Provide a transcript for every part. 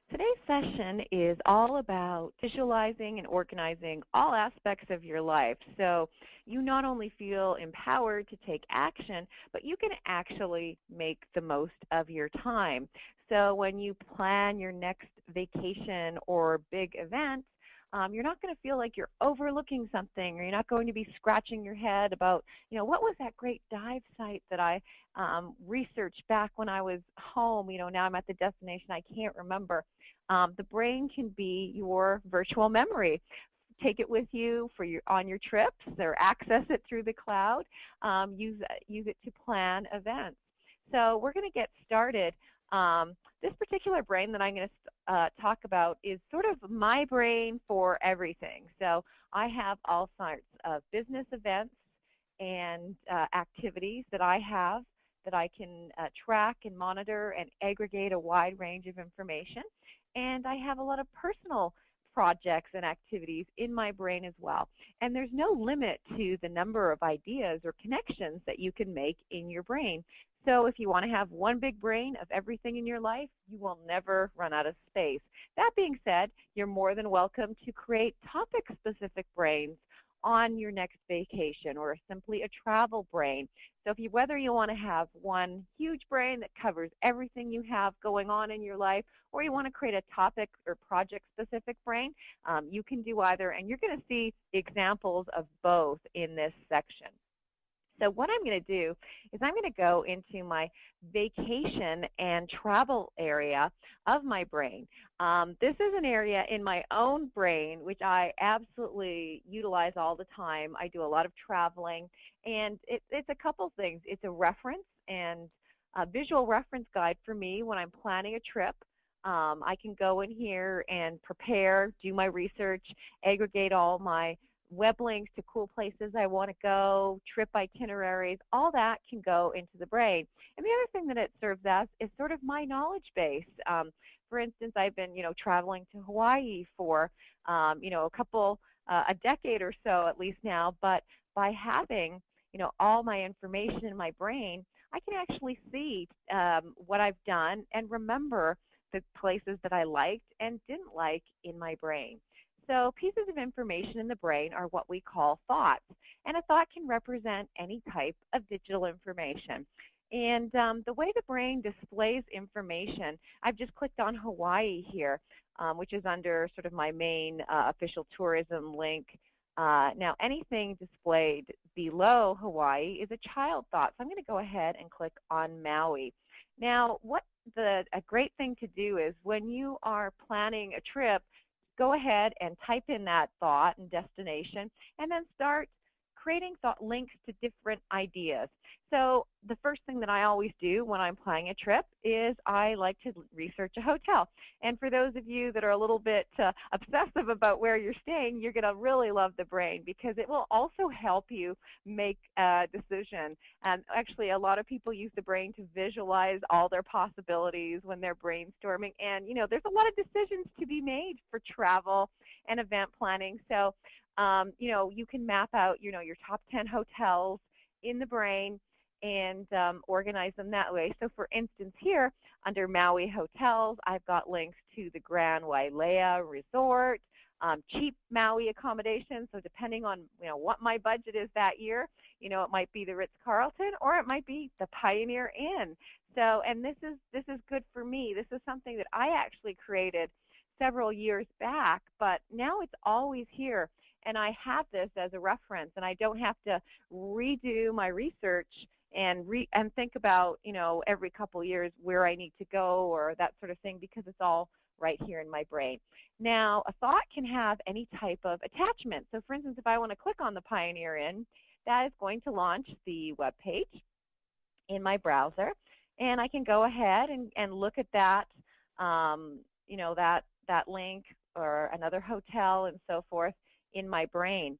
Today's session is all about visualizing and organizing all aspects of your life. So you not only feel empowered to take action, but you can actually make the most of your time. So when you plan your next vacation or big event, you're not going to feel like you're overlooking something, or you're not going to be scratching your head about, what was that great dive site that I researched back when I was home? Now I'm at the destination, I can't remember. The brain can be your virtual memory. Take it with you on your trips, or access it through the cloud. Use it to plan events. So we're going to get started. This particular brain that I'm going to talk about is sort of my brain for everything. So I have all sorts of business events and activities that I have that I can track and monitor and aggregate a wide range of information. And I have a lot of personal projects and activities in my brain as well. And there's no limit to the number of ideas or connections that you can make in your brain. So if you want to have one big brain of everything in your life, you will never run out of space. That being said, you're more than welcome to create topic-specific brains on your next vacation, or simply a travel brain. So whether you want to have one huge brain that covers everything you have going on in your life, or you want to create a topic or project-specific brain, you can do either, and you're going to see examples of both in this section. So what I'm going to do is I'm going to go into my vacation and travel area of my brain. This is an area in my own brain which I absolutely utilize all the time. I do a lot of traveling, and it's a couple things. It's a reference and a visual reference guide for me when I'm planning a trip. I can go in here and prepare, do my research, aggregate all my web links to cool places I want to go, trip itineraries. All that can go into the brain. And the other thing that it serves as is sort of my knowledge base. For instance, I've been, traveling to Hawaii for, a decade or so at least now. But by having, all my information in my brain, I can actually see what I've done and remember the places that I liked and didn't like in my brain. So pieces of information in the brain are what we call thoughts, and a thought can represent any type of digital information. And the way the brain displays information, I've just clicked on Hawaii here, which is under sort of my main official tourism link. Now anything displayed below Hawaii is a child thought, so I'm going to go ahead and click on Maui. Now a great thing to do is when you are planning a trip, go ahead and type in that thought and destination, and then start creating thought links to different ideas. So the first thing that I always do when I'm planning a trip is I like to research a hotel. And for those of you that are a little bit obsessive about where you're staying, you're going to really love the brain, because it will also help you make a decision. And actually, a lot of people use the brain to visualize all their possibilities when they're brainstorming. And, there's a lot of decisions to be made for travel and event planning. So, you can map out, your top 10 hotels in the brain and organize them that way. So for instance here, under Maui Hotels, I've got links to the Grand Wailea Resort, cheap Maui accommodations. So depending on what my budget is that year, it might be the Ritz-Carlton, or it might be the Pioneer Inn. So, and this is good for me. This is something that I actually created several years back, but now it's always here. And I have this as a reference, and I don't have to redo my research and think about, every couple of years where I need to go or that sort of thing, because it's all right here in my brain. Now, a thought can have any type of attachment. So for instance, if I want to click on the Pioneer Inn, that is going to launch the web page in my browser, and I can go ahead and look at that, that link or another hotel and so forth in my brain.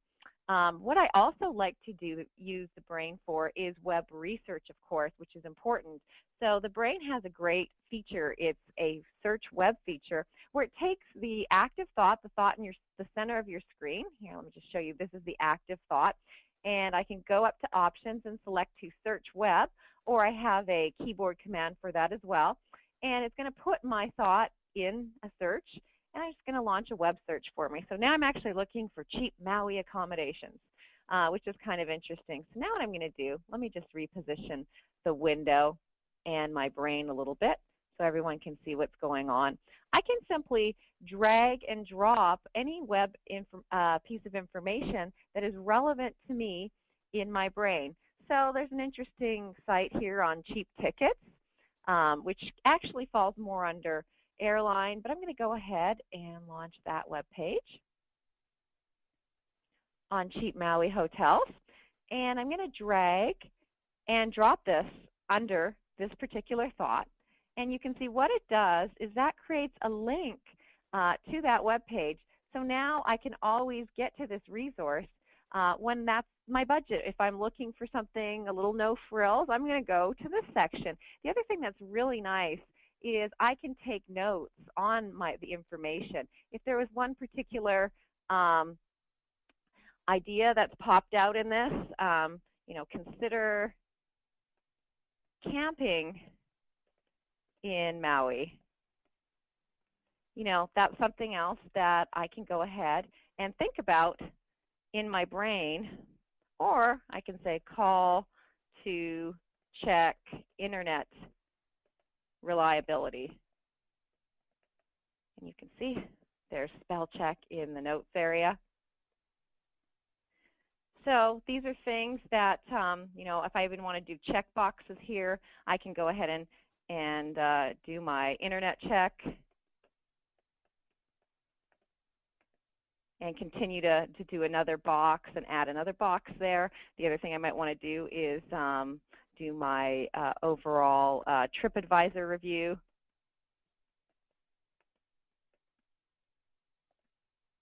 What I also like to use the brain for is web research, of course, which is important. So the brain has a great feature. It's a search web feature where it takes the active thought, the thought in the center of your screen. Here, let me just show you. This is the active thought. And I can go up to options and select to search web, or I have a keyboard command for that as well. and it's going to put my thought in a search, and I'm just going to launch a web search for me. So now I'm actually looking for cheap Maui accommodations, which is kind of interesting. So now what I'm going to do, let me just reposition the window and my brain a little bit so everyone can see what's going on. I can simply drag and drop any web piece of information that is relevant to me in my brain. So there's an interesting site here on cheap tickets, which actually falls more under airline, but I'm going to go ahead and launch that web page on cheap Maui hotels. And I'm going to drag and drop this under this particular thought. And you can see what it does is that creates a link to that web page. So now I can always get to this resource when that's my budget. If I'm looking for something a little no frills, I'm going to go to this section. The other thing that's really nice is I can take notes on the information. If there was one particular idea that's popped out in this, consider camping in Maui. That's something else that I can go ahead and think about in my brain, or I can say call to check internet reliability. And you can see there's spell check in the notes area. So these are things that, if I even want to do check boxes here, I can go ahead and do my internet check and continue to do another box and add another box there. The other thing I might want to do is do my overall TripAdvisor review.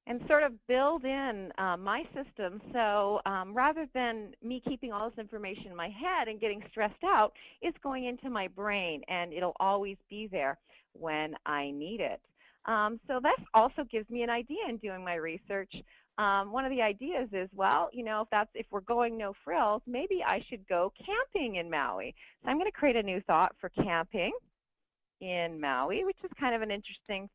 And sort of build in my system, so rather than me keeping all this information in my head and getting stressed out, it's going into my brain, and it'll always be there when I need it. So that also gives me an idea in doing my research. One of the ideas is, well, if we're going no frills, maybe I should go camping in Maui. So I'm going to create a new thought for camping in Maui, which is kind of an interesting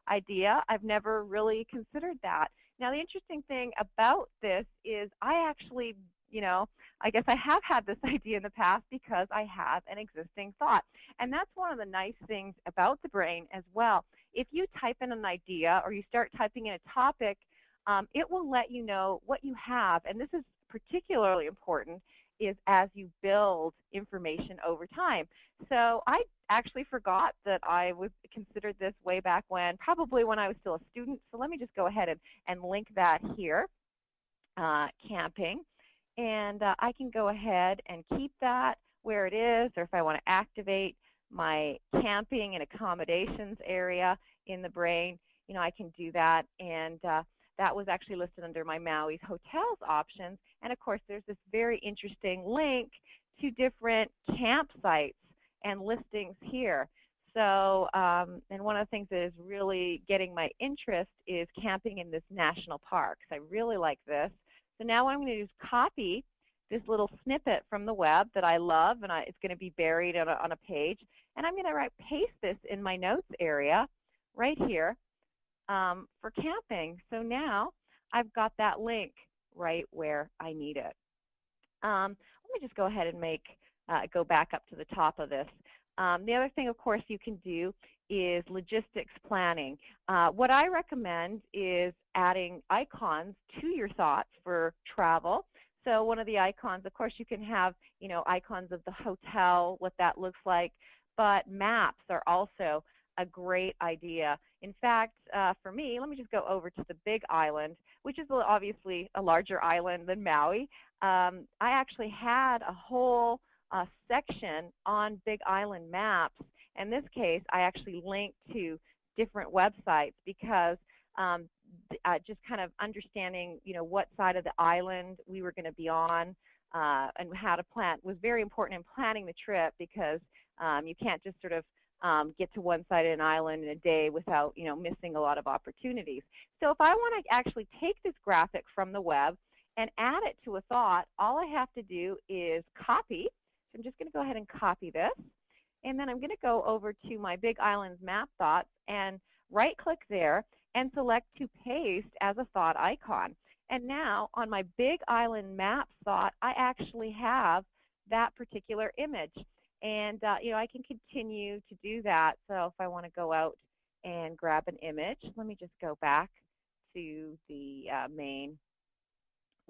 idea. I've never really considered that. Now, the interesting thing about this is I actually, I guess I have had this idea in the past because I have an existing thought. And that's one of the nice things about the brain as well. If you type in an idea or you start typing in a topic, it will let you know what you have. And this is particularly important is as you build information over time. So I actually forgot that I was considered this way back when, probably when I was still a student. So let me just go ahead and link that here, camping. And I can go ahead and keep that where it is, or if I want to activate my camping and accommodations area in the brain, I can do that. And that was actually listed under my Maui's hotels options. And of course, there's this very interesting link to different campsites and listings here. So, and one of the things that is really getting my interest is camping in this national park. So I really like this. So now what I'm going to do is copy this little snippet from the web that I love, and it's going to be buried on a page. And I'm going to paste this in my notes area right here for camping. So now I've got that link right where I need it. Let me just go ahead and go back up to the top of this. The other thing, of course, you can do is logistics planning. What I recommend is adding icons to your thoughts for travel. So one of the icons, of course, you can have, icons of the hotel, what that looks like, but maps are also a great idea. In fact, for me, let me just go over to the Big Island, which is obviously a larger island than Maui. I actually had a whole section on Big Island maps. In this case, I actually linked to different websites because just kind of understanding, what side of the island we were going to be on and how to plan was very important in planning the trip because you can't just sort of get to one side of an island in a day without, missing a lot of opportunities. So if I want to actually take this graphic from the web and add it to a thought, all I have to do is copy. So I'm just going to go ahead and copy this. And then I'm going to go over to my Big Islands map thoughts and right-click there and select to paste as a thought icon. And now on my Big Island map thought, I actually have that particular image. And I can continue to do that. So if I want to go out and grab an image, let me just go back to the main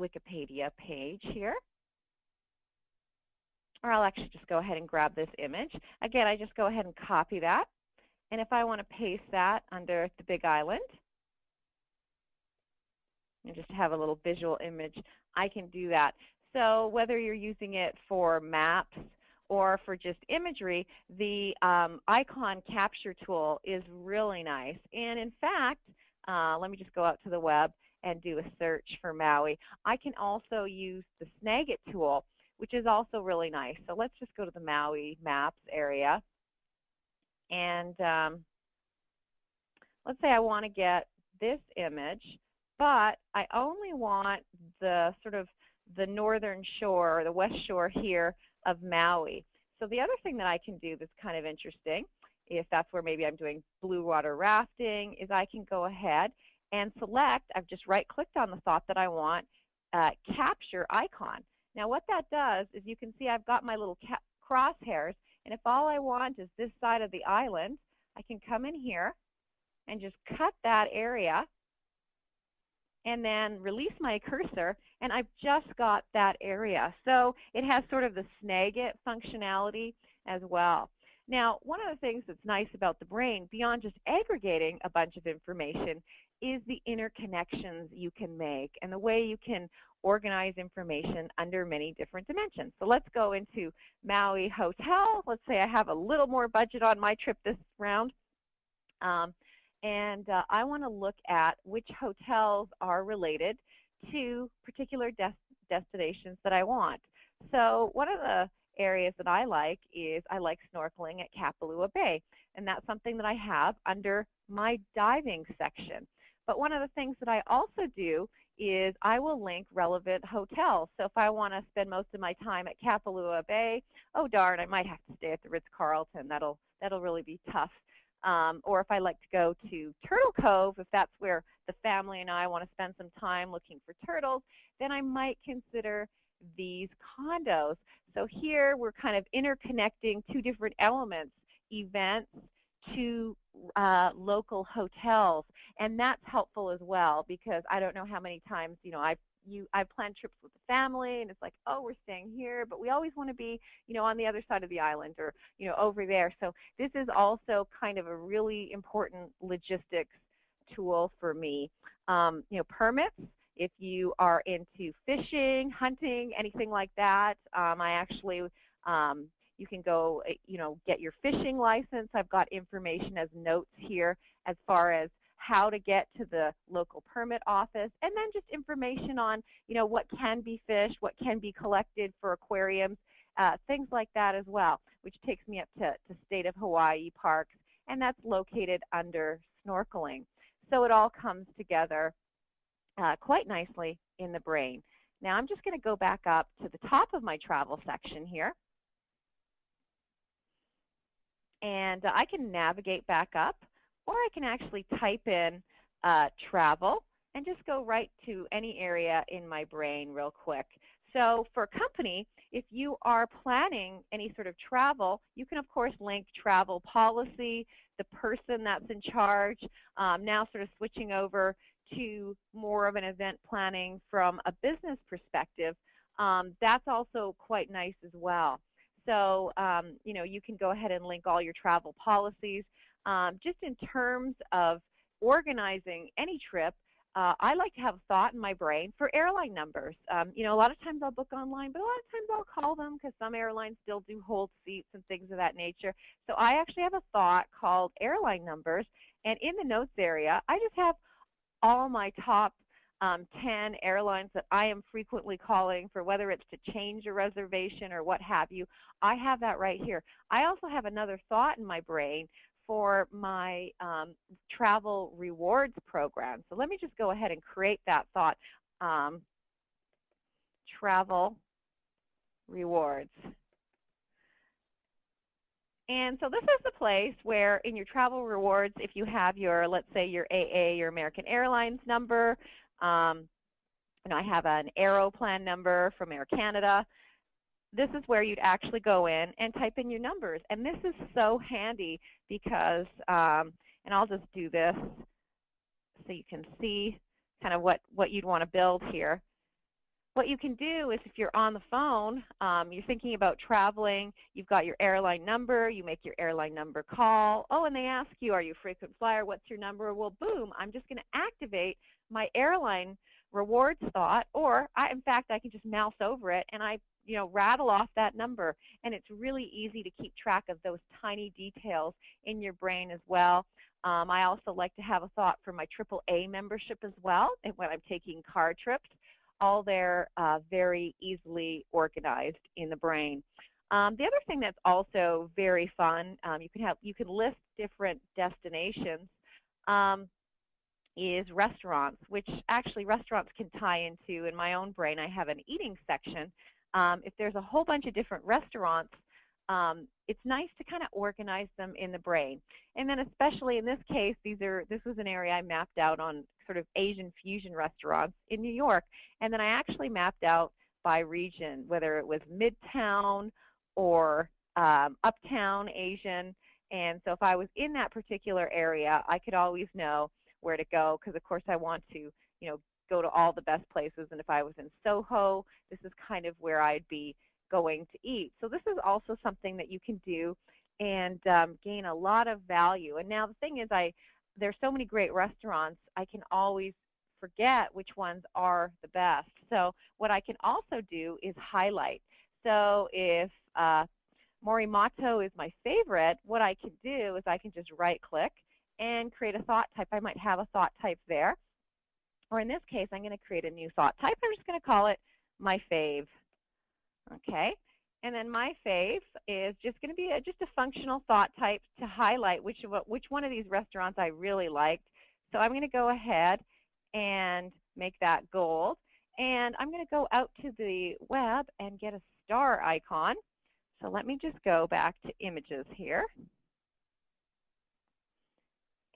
Wikipedia page here. Or I'll actually just go ahead and grab this image. Again, I just go ahead and copy that. And if I want to paste that under the Big Island, and just have a little visual image, I can do that. So whether you're using it for maps or for just imagery, the icon capture tool is really nice. And in fact, let me just go out to the web and do a search for Maui. I can also use the Snagit tool, which is also really nice. So let's just go to the Maui maps area. And let's say I want to get this image, but I only want the sort of the northern shore or the west shore here of Maui. So the other thing that I can do that's kind of interesting, if that's where maybe I'm doing blue water rafting, is I can go ahead and select, I've just right-clicked on the thought that I want, capture icon. Now what that does is you can see I've got my little crosshairs, and if all I want is this side of the island, I can come in here and just cut that area and then release my cursor, and I've just got that area. So it has sort of the Snagit functionality as well. Now, one of the things that's nice about the brain, beyond just aggregating a bunch of information, is the interconnections you can make and the way you can organize information under many different dimensions. So let's go into Maui Hotel. Let's say I have a little more budget on my trip this round. And I want to look at which hotels are related to particular destinations that I want. So one of the areas that I like is I like snorkeling at Kapalua Bay, and that's something that I have under my diving section. But one of the things that I also do is I will link relevant hotels. So if I want to spend most of my time at Kapalua Bay, oh darn, I might have to stay at the Ritz-Carlton. That'll really be tough. Or if I like to go to Turtle Cove, if that's where the family and I want to spend some time looking for turtles, then I might consider these condos. So here we're kind of interconnecting two different elements, events to local hotels, and that's helpful as well, because I don't know how many times I've planned trips with the family, and it's like, oh, we're staying here, but we always want to be, on the other side of the island or, over there. So this is also kind of a really important logistics tool for me. Permits, if you are into fishing, hunting, anything like that, I actually, you can go, get your fishing license. I've got information as notes here as far as how to get to the local permit office, and then just information on, what can be fished, what can be collected for aquariums, things like that as well, which takes me up to State of Hawaii parks, and that's located under snorkeling. So it all comes together quite nicely in the brain. Now I'm just going to go back up to the top of my travel section here, and I can navigate back up, or I can actually type in travel and just go right to any area in my brain real quick. So for company, if you are planning any sort of travel, you can of course link travel policy, the person that's in charge, now sort of switching over to more of an event planning from a business perspective. That's also quite nice as well. So, you can go ahead and link all your travel policies. Just in terms of organizing any trip, I like to have a thought in my brain for airline numbers. A lot of times I'll book online, but a lot of times I'll call them because some airlines still do hold seats and things of that nature. So I actually have a thought called airline numbers, and in the notes area, I just have all my top 10 airlines that I am frequently calling for, whether it's to change a reservation or what have you. I have that right here. I also have another thought in my brain for my travel rewards program. So let me just go ahead and create that thought. Travel rewards. And so this is the place where in your travel rewards, if you have your, let's say your AA, your American Airlines number, I have an Aeroplan number from Air Canada. This is where you'd actually go in and type in your numbers. And this is so handy because, and I'll just do this so you can see kind of what you'd want to build here. What you can do is if you're on the phone, you're thinking about traveling, you've got your airline number, you make your airline number call. Oh, and they ask you, are you a frequent flyer? What's your number? Well, boom, I'm just going to activate my airline rewards thought, or in fact, I can just mouse over it and I rattle off that number. And it's really easy to keep track of those tiny details in your brain as well. I also like to have a thought for my AAA membership as well, and when I'm taking car trips. All they're very easily organized in the brain. The other thing that's also very fun, you can list different destinations, is restaurants, which actually restaurants can tie into. In my own brain, I have an eating section. If there's a whole bunch of different restaurants, it's nice to kind of organize them in the brain. And then especially in this case, this was an area I mapped out on sort of Asian fusion restaurants in New York. And then I actually mapped out by region, whether it was Midtown or Uptown Asian. And so if I was in that particular area, I could always know where to go because, of course, I want to, go to all the best places. And if I was in Soho, this is kind of where I'd be going to eat. So this is also something that you can do and gain a lot of value. And now the thing is, there's so many great restaurants, I can always forget which ones are the best. So what I can also do is highlight. So if Morimoto is my favorite, what I can do is I can just right-click and create a thought type. I might have a thought type there. Or in this case, I'm going to create a new thought type. I'm just going to call it my fave. Okay, and then my fave is just going to be just a functional thought type to highlight which one of these restaurants I really liked. So I'm going to go ahead and make that gold. And I'm going to go out to the web and get a star icon. So let me just go back to images here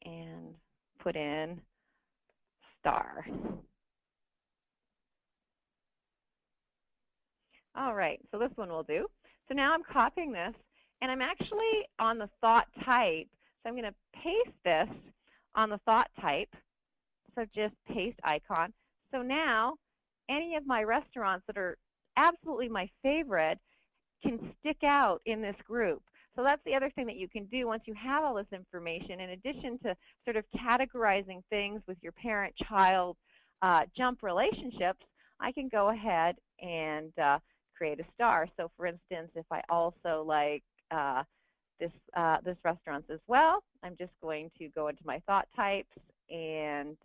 and put in star. All right, so this one will do. So now I'm copying this, and I'm actually on the thought type. So I'm going to paste this on the thought type. So just paste icon. So now any of my restaurants that are absolutely my favorite can stick out in this group. So that's the other thing that you can do once you have all this information. In addition to sort of categorizing things with your parent-child jump relationships, I can go ahead and create a star. So for instance, if I also like this restaurant as well, I'm just going to go into my thought types and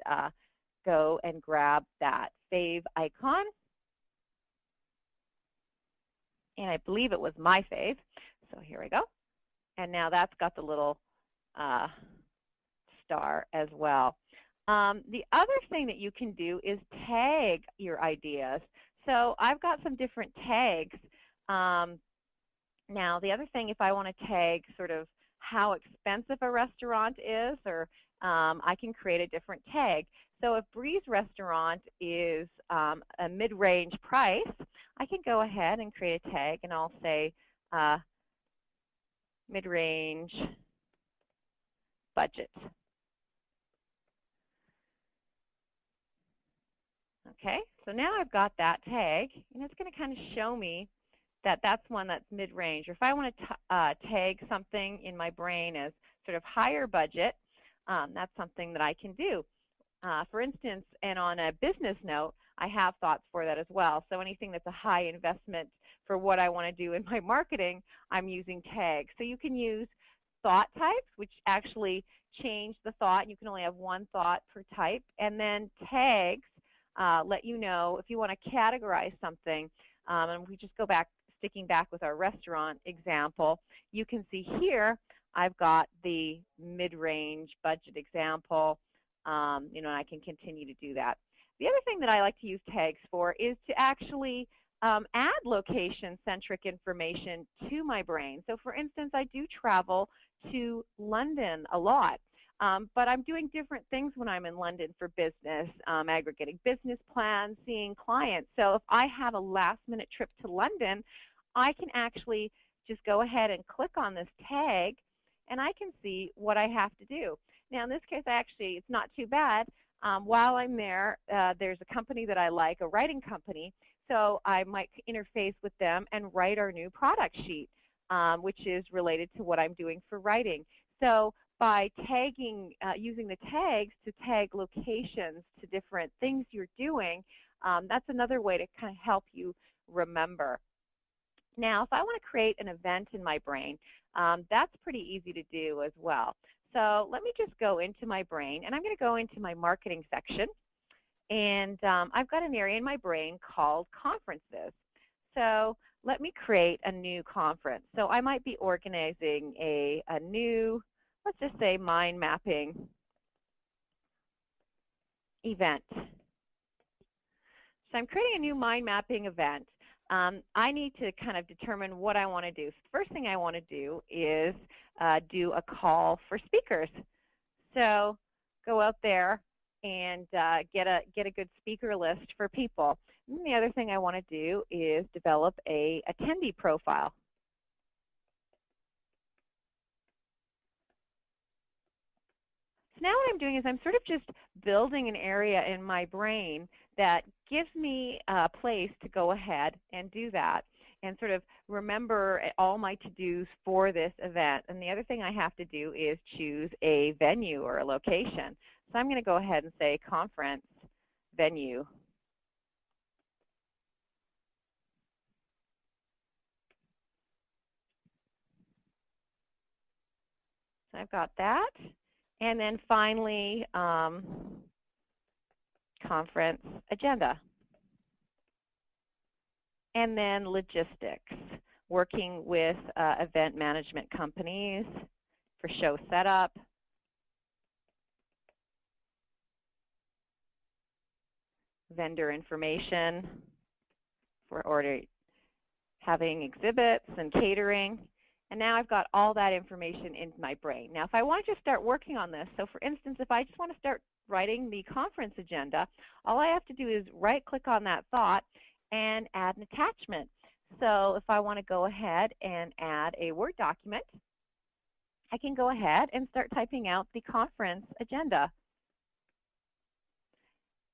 go and grab that fave icon. And I believe it was my fave. So here we go. And now that's got the little star as well. The other thing that you can do is tag your ideas. So I've got some different tags. Now, the other thing, if I want to tag sort of how expensive a restaurant is, or I can create a different tag. So if Breeze Restaurant is a mid-range price, I can go ahead and create a tag, and I'll say mid-range budget. Okay, so now I've got that tag, and it's going to kind of show me that that's one that's mid-range. Or if I want to tag something in my brain as sort of higher budget, that's something that I can do. For instance, and on a business note, I have thoughts for that as well. So anything that's a high investment for what I want to do in my marketing, I'm using tags. So you can use thought types, which actually change the thought. You can only have one thought per type. And then tags let you know if you want to categorize something. And we just go back, sticking back with our restaurant example, you can see here I've got the mid-range budget example, and I can continue to do that. The other thing that I like to use tags for is to actually add location-centric information to my brain. So for instance, I do travel to London a lot. But I'm doing different things when I'm in London for business, aggregating business plans, seeing clients. So if I have a last-minute trip to London, I can actually just go ahead and click on this tag, and I can see what I have to do. Now, in this case, it's not too bad. While I'm there, there's a company that I like, a writing company, so I might interface with them and write our new product sheet, which is related to what I'm doing for writing. So by tagging, using the tags to tag locations to different things you're doing, that's another way to kind of help you remember. Now, if I want to create an event in my brain, that's pretty easy to do as well. So let me just go into my brain, and I'm going to go into my marketing section. And I've got an area in my brain called conferences. So let me create a new conference. So I might be organizing a new, let's just say, mind mapping event. So I'm creating a new mind mapping event. I need to kind of determine what I want to do. So the first thing I want to do is do a call for speakers. So go out there and get a good speaker list for people. And the other thing I want to do is develop a attendee profile. So now what I'm doing is I'm sort of just building an area in my brain that gives me a place to go ahead and do that and sort of remember all my to-dos for this event. And the other thing I have to do is choose a venue or a location. So I'm going to go ahead and say conference venue. So I've got that. And then finally, conference agenda. And then logistics, working with event management companies for show setup, vendor information for having exhibits and catering. And now I've got all that information in my brain. Now, if I want to just start working on this, so for instance, if I just want to start writing the conference agenda, all I have to do is right-click on that thought and add an attachment. So if I want to go ahead and add a Word document, I can go ahead and start typing out the conference agenda.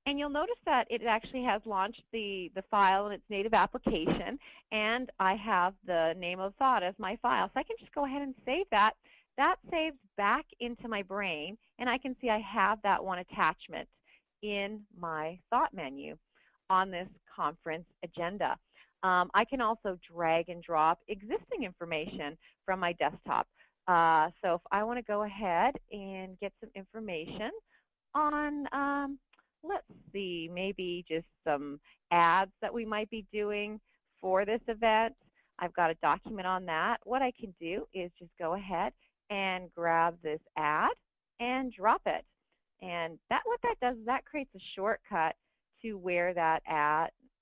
And you'll notice that it actually has launched the file in its native application, and I have the name of thought as my file. So I can just go ahead and save that. That saves back into my brain, and I can see I have that one attachment in my thought menu on this conference agenda. I can also drag and drop existing information from my desktop. So if I want to go ahead and get some information on let's see, maybe just some ads that we might be doing for this event. I've got a document on that. What I can do is just go ahead and grab this ad and drop it. And what that does is that creates a shortcut to where that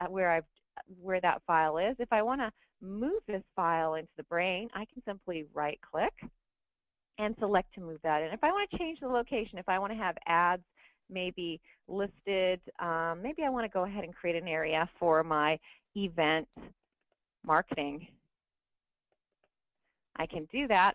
where that file is. If I want to move this file into the brain, I can simply right-click and select to move that in. If I want to change the location, if I want to have ads maybe listed, maybe I want to go ahead and create an area for my event marketing. I can do that,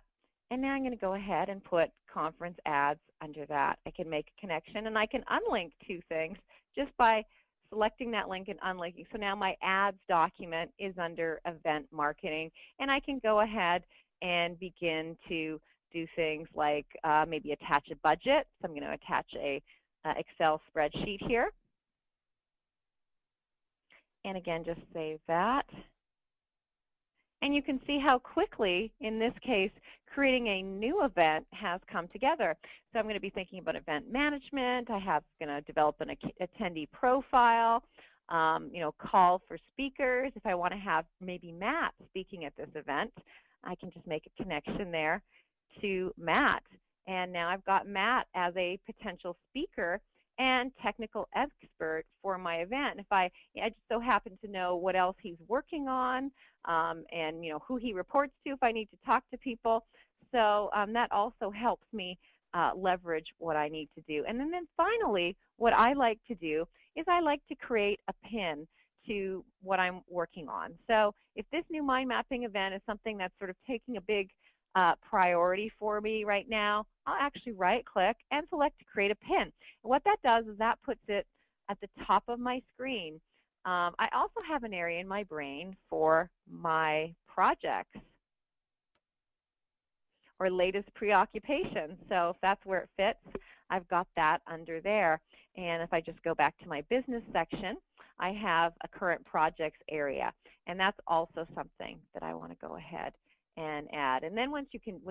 and now I'm going to go ahead and put conference ads under that. I can make a connection, and I can unlink two things just by selecting that link and unlinking. So now my ads document is under event marketing, and I can go ahead and begin to do things like maybe attach a budget. So I'm going to attach a Excel spreadsheet here. And again, just save that. And you can see how quickly, in this case, creating a new event has come together. So I'm going to be thinking about event management. I have going to develop an attendee profile, call for speakers. If I want to have maybe Matt speaking at this event, I can just make a connection there to Matt. And now I've got Matt as a potential speaker and technical expert for my event. If I just so happen to know what else he's working on, and who he reports to if I need to talk to people. So that also helps me leverage what I need to do. And then finally, what I like to do is I like to create a pin to what I'm working on. So if this new mind mapping event is something that's sort of taking a big priority for me right now, I'll actually right-click and select to create a pin. And what that does is that puts it at the top of my screen. I also have an area in my brain for my projects or latest preoccupation. So if that's where it fits, I've got that under there. And if I just go back to my business section, I have a current projects area. And that's also something that I want to go ahead and add. And then when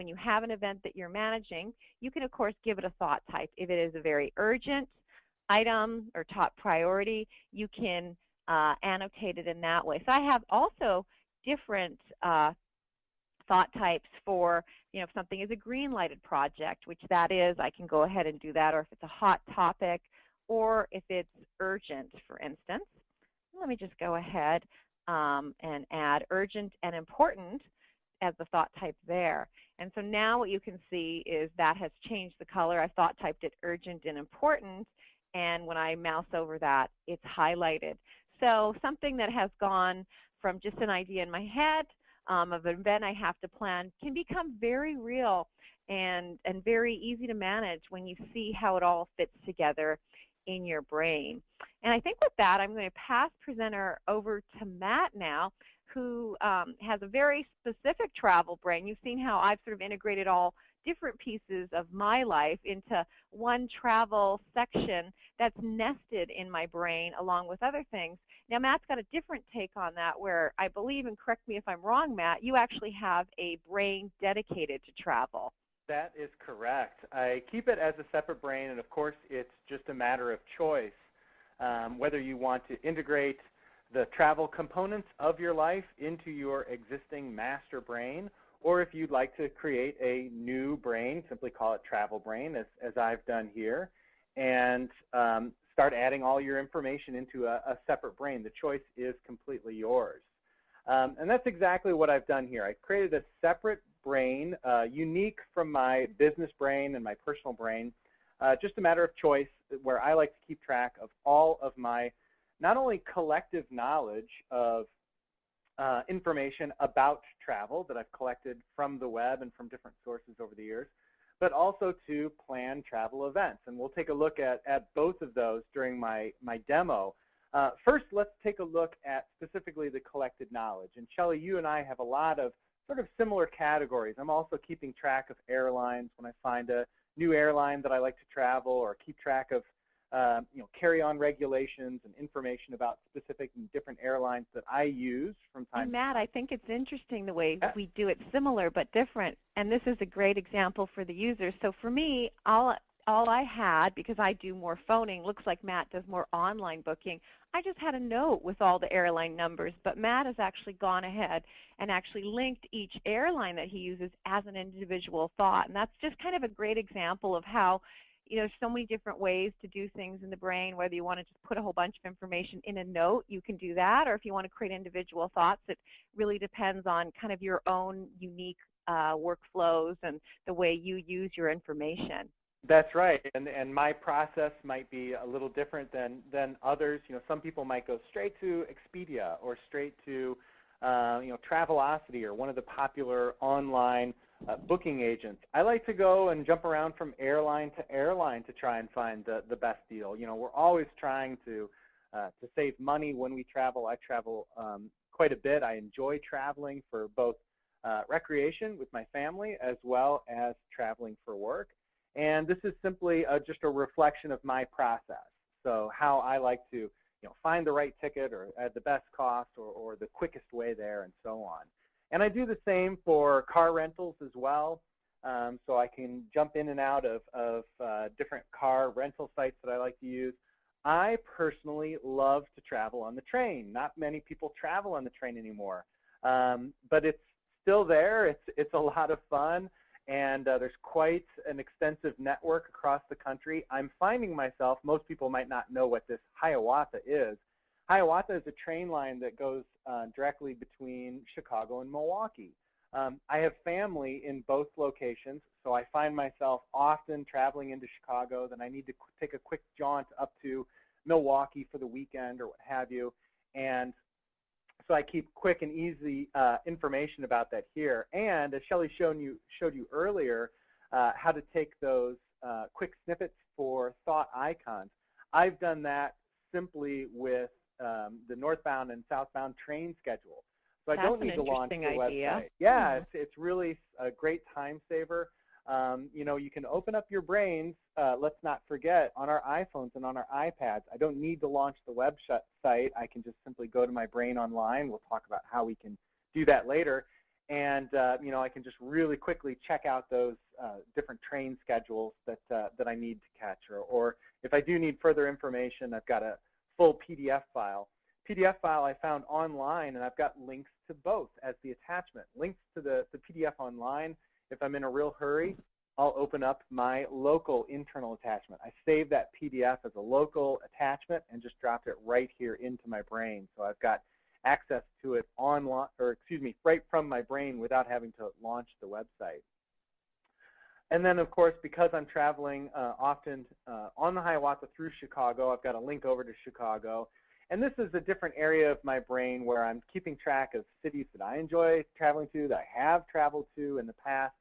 you have an event that you're managing, you can of course give it a thought type. If it is a very urgent item or top priority, you can annotate it in that way. So I have also different thought types for, if something is a green lighted project, which that is, I can go ahead and do that, or if it's a hot topic, or if it's urgent, for instance. Let me just go ahead and add urgent and important as the thought type there. And so now what you can see is that has changed the color. I thought typed it urgent and important, and when I mouse over that, it's highlighted. So something that has gone from just an idea in my head of an event I have to plan can become very real and very easy to manage when you see how it all fits together in your brain. And I think with that, I'm going to pass presenter over to Matt now, who has a very specific travel brain. You've seen how I've sort of integrated all different pieces of my life into one travel section that's nested in my brain along with other things. Now, Matt's got a different take on that where I believe, and correct me if I'm wrong, Matt, you actually have a brain dedicated to travel. That is correct. I keep it as a separate brain, and of course it's just a matter of choice whether you want to integrate the travel components of your life into your existing master brain, or if you'd like to create a new brain, simply call it travel brain, as I've done here, and start adding all your information into a separate brain. The choice is completely yours. And that's exactly what I've done here. I've created a separate brain, unique from my business brain and my personal brain, just a matter of choice, where I like to keep track of all of my not only collective knowledge of information about travel that I've collected from the web and from different sources over the years, but also to plan travel events. And we'll take a look at both of those during my demo. First, let's take a look at specifically the collected knowledge. And Shelley, you and I have a lot of sort of similar categories. I'm also keeping track of airlines when I find a new airline that I like to travel, or keep track of carry-on regulations and information about specific and different airlines that I use from time to time. Matt, I think it's interesting the way we do it similar but different, and this is a great example for the users. So for me, all I had, because I do more phoning, looks like Matt does more online booking, I just had a note with all the airline numbers, but Matt has actually gone ahead and actually linked each airline that he uses as an individual thought, and that's just kind of a great example of how there's so many different ways to do things in the brain. Whether you want to just put a whole bunch of information in a note, you can do that, or if you want to create individual thoughts, it really depends on kind of your own unique workflows and the way you use your information. That's right, and my process might be a little different than others. Some people might go straight to Expedia or straight to Travelocity or one of the popular online booking agents. I like to go and jump around from airline to airline to try and find the best deal. We're always trying to save money when we travel. I travel quite a bit. I enjoy traveling for both recreation with my family as well as traveling for work. And this is simply just a reflection of my process. So how I like to find the right ticket or at the best cost or the quickest way there and so on. And I do the same for car rentals as well. So I can jump in and out of different car rental sites that I like to use. I personally love to travel on the train. Not many people travel on the train anymore, but it's still there. It's a lot of fun. and there's quite an extensive network across the country. I'm finding myself, most people might not know what this Hiawatha is. Hiawatha is a train line that goes directly between Chicago and Milwaukee. I have family in both locations, so I find myself often traveling into Chicago, then I need to take a quick jaunt up to Milwaukee for the weekend or what have you. And so I keep quick and easy information about that here. And as Shelley showed you earlier, how to take those quick snippets for thought icons. I've done that simply with the northbound and southbound train schedule. So I don't need to launch the website. Yeah, it's really a great time saver. You know, you can open up your brains, let's not forget, on our iPhones and on our iPads. I don't need to launch the website. I can just simply go to my brain online. We'll talk about how we can do that later. And, you know, I can just really quickly check out those different train schedules that I need to catch. Or if I do need further information, I've got a full PDF file. PDF file I found online, and I've got links to both as the attachment. Links to the PDF online. If I'm in a real hurry, I'll open up my local internal attachment. I save that PDF as a local attachment and just dropped it right here into my brain. So I've got access to it online, or excuse me, right from my brain without having to launch the website. And then, of course, because I'm traveling often on the Hiawatha through Chicago, I've got a link over to Chicago. And this is a different area of my brain where I'm keeping track of cities that I enjoy traveling to, that I have traveled to in the past,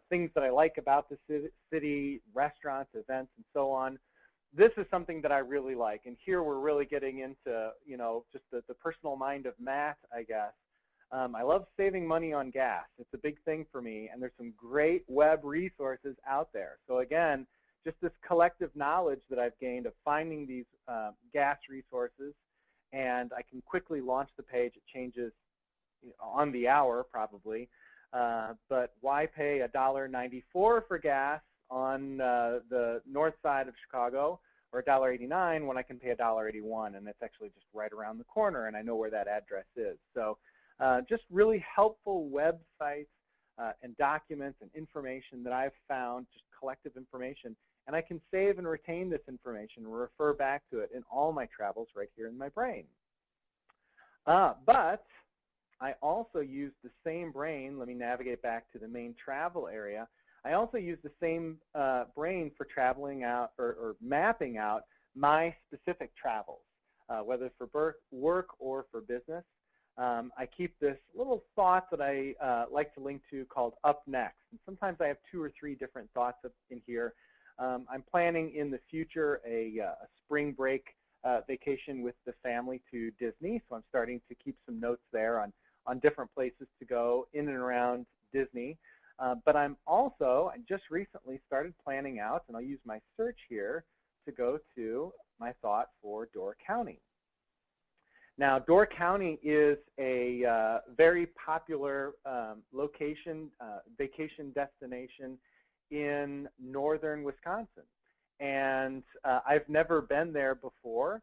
things that I like about the city, restaurants, events, and so on. This is something that I really like. And here we're really getting into, you know, just the personal mind of Matt, I guess. I love saving money on gas. It's a big thing for me, and there's some great web resources out there. So again, just this collective knowledge that I've gained of finding these gas resources, and I can quickly launch the page. It changes on the hour probably, but why pay $1.94 for gas on the north side of Chicago, or $1.89 when I can pay $1.81, and it's actually just right around the corner, and I know where that address is. So just really helpful websites and documents and information that I've found, just collective information. And I can save and retain this information and refer back to it in all my travels right here in my brain. But I also use the same brain. Let me navigate back to the main travel area. I also use the same brain for traveling out or mapping out my specific travels, whether for work or for business. I keep this little thought that I like to link to called Up Next. And sometimes I have 2 or 3 different thoughts in here. I'm planning in the future a spring break vacation with the family to Disney, so I'm starting to keep some notes there on different places to go in and around Disney. But I just recently started planning out, and I'll use my search here to go to my thought for Door County. Now, Door County is a very popular vacation destination in northern Wisconsin. And I've never been there before,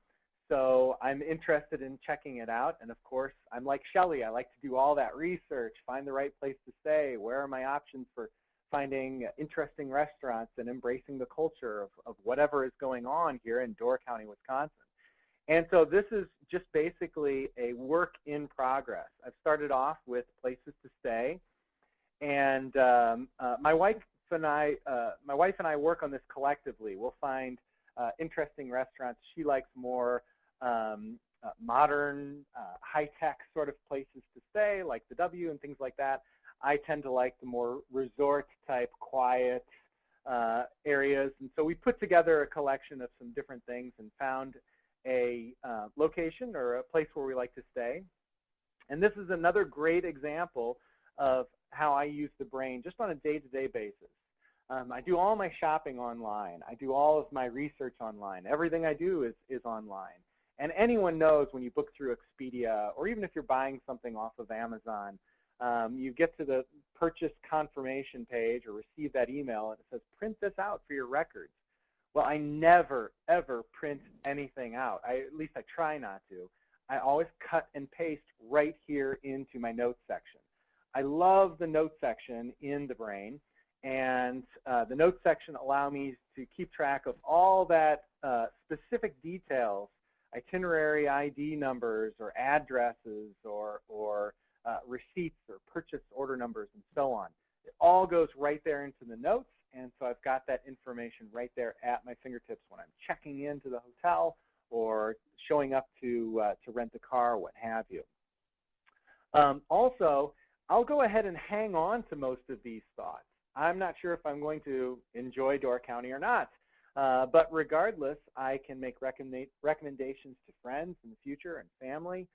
so I'm interested in checking it out. And of course, I'm like Shelley. I like to do all that research, find the right place to stay, where are my options for finding interesting restaurants and embracing the culture of whatever is going on here in Door County, Wisconsin. And so this is just basically a work in progress. I've started off with places to stay, and my wife and I work on this collectively. We'll find interesting restaurants. She likes more modern, high-tech sort of places to stay, like the W and things like that. I tend to like the more resort-type, quiet areas. And so we put together a collection of some different things and found a location or a place where we like to stay. And this is another great example of how I use the brain just on a day-to-day basis. I do all my shopping online. I do all of my research online. Everything I do is online. And anyone knows when you book through Expedia, or even if you're buying something off of Amazon, you get to the purchase confirmation page or receive that email, and it says, print this out for your records. Well, I never, ever print anything out. At least I try not to. I always cut and paste right here into my notes section. I love the notes section in the brain. and the notes section allow me to keep track of all that specific details, itinerary ID numbers or addresses or receipts or purchase order numbers and so on. It all goes right there into the notes, and so I've got that information right there at my fingertips when I'm checking into the hotel or showing up to rent a car, what have you. Also, I'll go ahead and hang on to most of these thoughts. I'm not sure if I'm going to enjoy Door County or not, but regardless, I can make recommendations to friends in the future and family,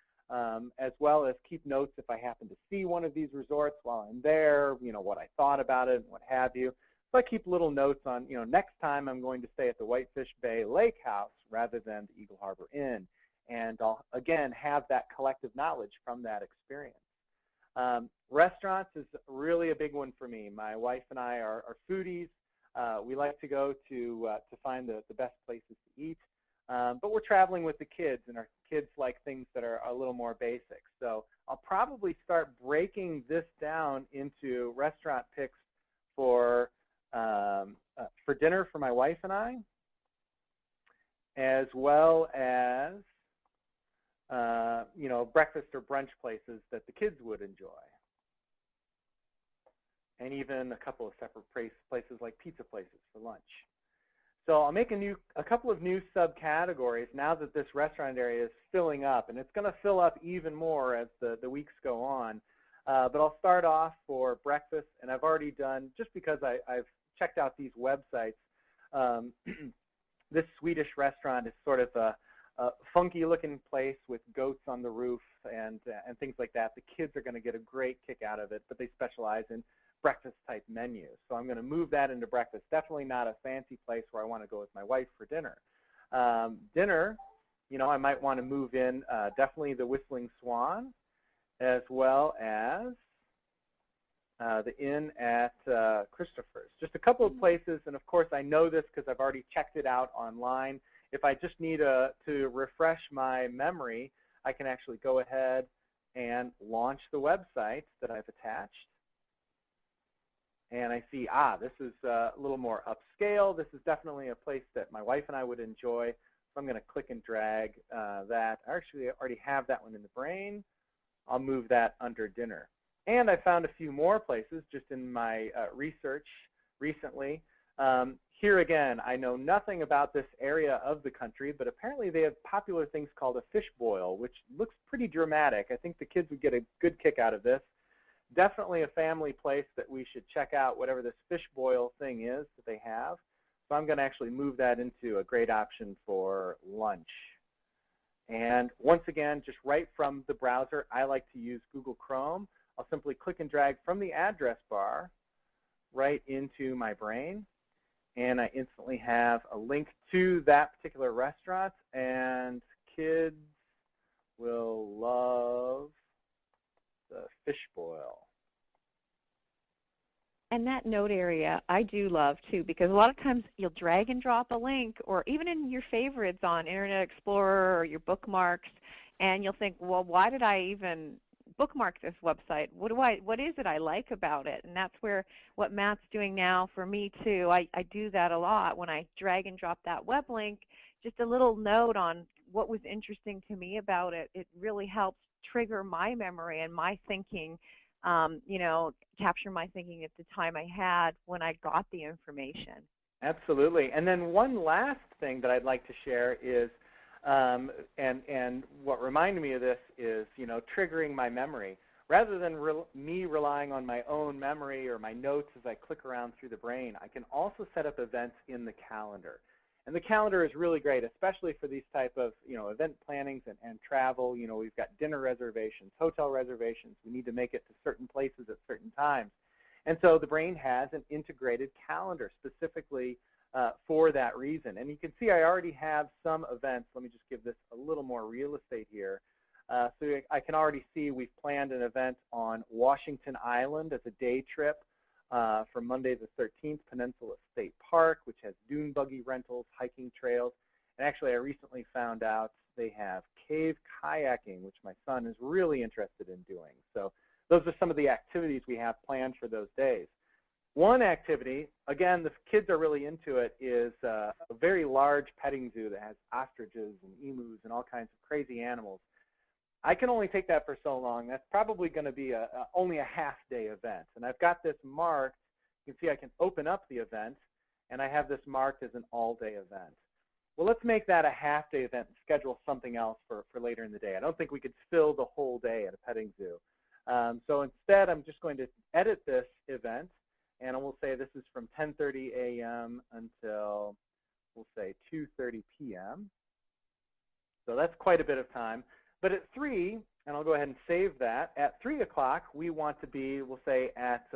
as well as keep notes if I happen to see one of these resorts while I'm there, what I thought about it and what have you. So I keep little notes on, next time I'm going to stay at the Whitefish Bay Lake House rather than the Eagle Harbor Inn. And I'll, again, have that collective knowledge from that experience. Restaurants is really a big one for me. My wife and I are foodies. We like to go to find the best places to eat. But we're traveling with the kids, and our kids like things that are a little more basic. So I'll probably start breaking this down into restaurant picks for dinner for my wife and I, as well as breakfast or brunch places that the kids would enjoy, and even a couple of separate places like pizza places for lunch. So I'll make a couple of new subcategories now that this restaurant area is filling up, and it's going to fill up even more as the weeks go on. But I'll start off for breakfast, and I've already done, just because I've checked out these websites, this Swedish restaurant is sort of a funky looking place with goats on the roof and things like that. The kids are going to get a great kick out of it, but they specialize in breakfast type menus. So I'm going to move that into breakfast. Definitely not a fancy place where I want to go with my wife for dinner. Dinner, I might want to move in definitely the Whistling Swan, as well as the inn at Christopher's. Just a couple of places, and of course I know this because I've already checked it out online. If I just need to refresh my memory, I can actually go ahead and launch the website that I've attached. And I see, this is a little more upscale. This is definitely a place that my wife and I would enjoy. So I'm going to click and drag that. I actually already have that one in the brain. I'll move that under dinner. And I found a few more places just in my research recently. Here again, I know nothing about this area of the country, but apparently they have popular things called a fish boil, which looks pretty dramatic. I think the kids would get a good kick out of this. Definitely a family place that we should check out, whatever this fish boil thing is that they have. So I'm going to actually move that into a great option for lunch. And once again, just right from the browser, I like to use Google Chrome. I'll simply click and drag from the address bar right into my brain, and I instantly have a link to that particular restaurant, and kids will love the fish boil. And that note area I do love too, because a lot of times you'll drag and drop a link, or even in your favorites on Internet Explorer or your bookmarks, and you'll think, well, why did I even bookmark this website? What is it I like about it? And that's where what Matt's doing now for me too. I do that a lot when I drag and drop that web link, just a little note on what was interesting to me about it. It really helps trigger my memory and my thinking, capture my thinking at the time I had when I got the information. Absolutely. And then one last thing that I'd like to share is, and what reminded me of this is, triggering my memory. Rather than me relying on my own memory or my notes as I click around through the brain, I can also set up events in the calendar. And the calendar is really great, especially for these type of, event plannings and travel. We've got dinner reservations, hotel reservations. We need to make it to certain places at certain times. And so the brain has an integrated calendar specifically for that reason. And you can see I already have some events. Let me just give this a little more real estate here. So I can already see we've planned an event on Washington Island as a day trip from Monday the 13th, Peninsula State Park, which has dune buggy rentals, hiking trails. And actually I recently found out they have cave kayaking, which my son is really interested in doing. So those are some of the activities we have planned for those days. One activity, again, the kids are really into it, is a very large petting zoo that has ostriches and emus and all kinds of crazy animals. I can only take that for so long. That's probably going to be only a half-day event. And I've got this marked. You can see I can open up the event, and I have this marked as an all-day event. Well, let's make that a half-day event and schedule something else for later in the day. I don't think we could fill the whole day at a petting zoo. So instead, I'm just going to edit this event, and we'll say this is from 10:30 a.m. until, we'll say, 2:30 p.m. So that's quite a bit of time. But at 3, and I'll go ahead and save that, at 3 o'clock, we want to be, we'll say, at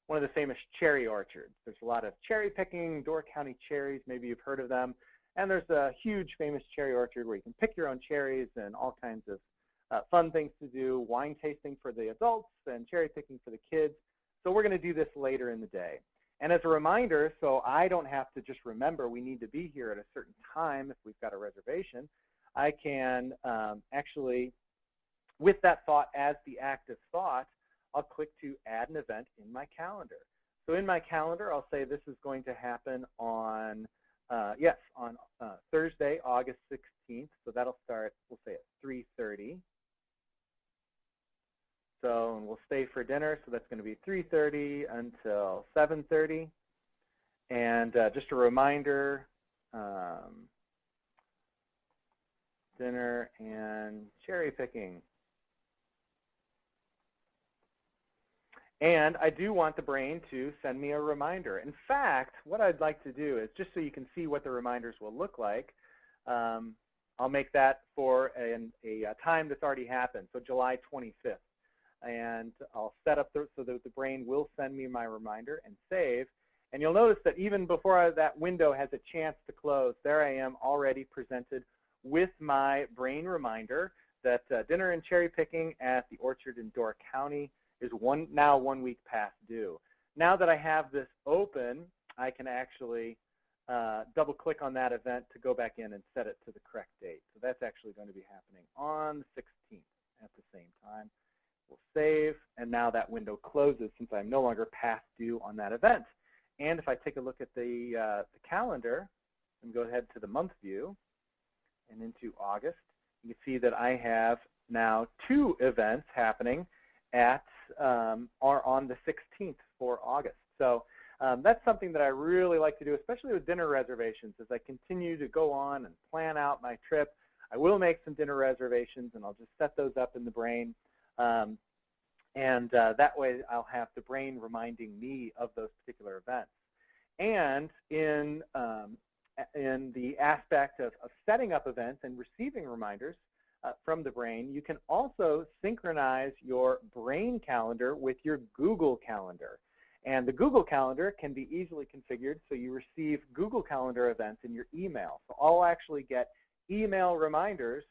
one of the famous cherry orchards. There's a lot of cherry picking, Door County cherries, maybe you've heard of them. And there's a huge famous cherry orchard where you can pick your own cherries and all kinds of fun things to do, wine tasting for the adults and cherry picking for the kids. So we're going to do this later in the day. And as a reminder, so I don't have to just remember we need to be here at a certain time if we've got a reservation, I can actually, with that thought as the active thought, I'll click to add an event in my calendar. So in my calendar, I'll say this is going to happen on, on Thursday, August 16th. So that'll start, we'll say, at 3:30. So and we'll stay for dinner. So that's going to be 3:30 until 7:30. And just a reminder, dinner and cherry picking. And I do want the brain to send me a reminder. In fact, what I'd like to do is, just so you can see what the reminders will look like, I'll make that for a time that's already happened, so July 25th. And I'll set up so that the brain will send me my reminder and save. And you'll notice that even before that window has a chance to close, there I am already presented with my brain reminder that dinner and cherry picking at the orchard in Door County is now 1 week past due. Now that I have this open, I can actually double click on that event to go back in and set it to the correct date. So that's actually going to be happening on the 16th at the same time. We'll save, and now that window closes since I'm no longer past due on that event. And if I take a look at the calendar and go ahead to the month view and into August, you can see that I have now 2 events happening at are on the 16th for August. So that's something that I really like to do, especially with dinner reservations. As I continue to go on and plan out my trip, I will make some dinner reservations, and I'll just set those up in the brain. That way I'll have the brain reminding me of those particular events. And in the aspect of setting up events and receiving reminders from the brain, you can also synchronize your brain calendar with your Google Calendar. And the Google Calendar can be easily configured so you receive Google Calendar events in your email. So I'll actually get email reminders